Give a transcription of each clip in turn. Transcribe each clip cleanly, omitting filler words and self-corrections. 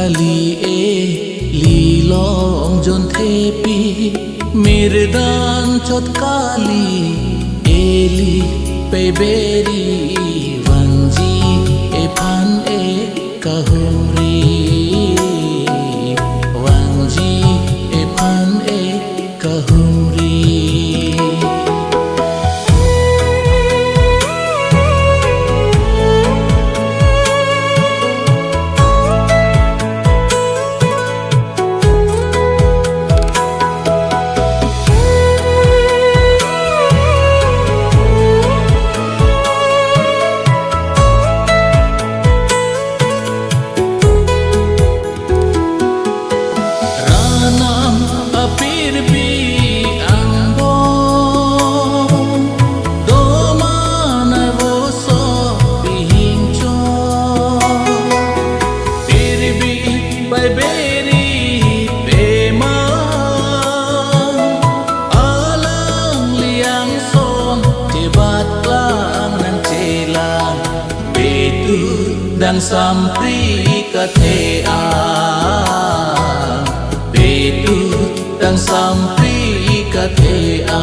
kali e lilong jon thepi mirdan chot kali eli peberi vanji e phan e kahuri vanji e phan e kahuri. Dan sampri katea betu dan sampri katea.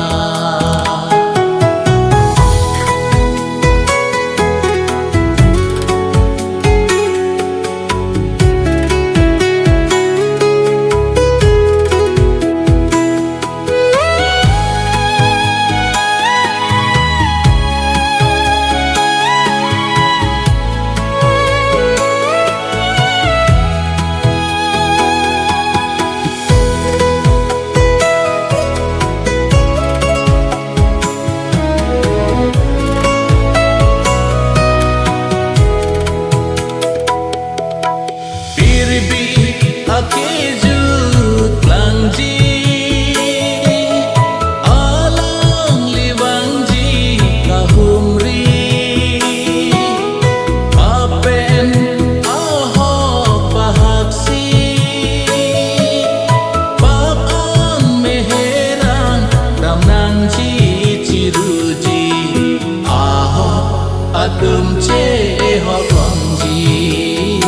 Atum che ho bongji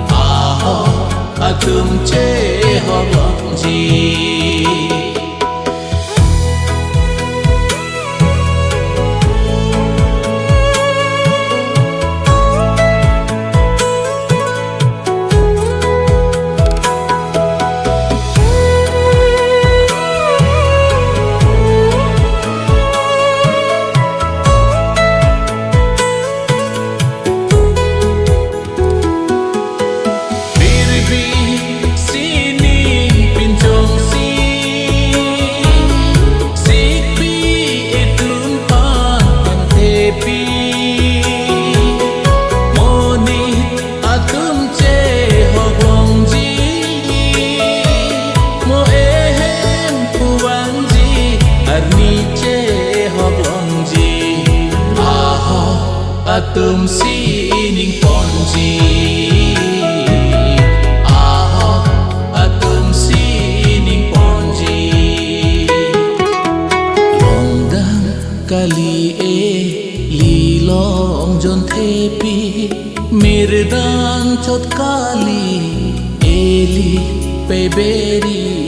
aho atum che ho bongji. Atum sining ponji aho atum sining ponji. Longdang kali e lilong jon thepi mirdan chot kali eli peberi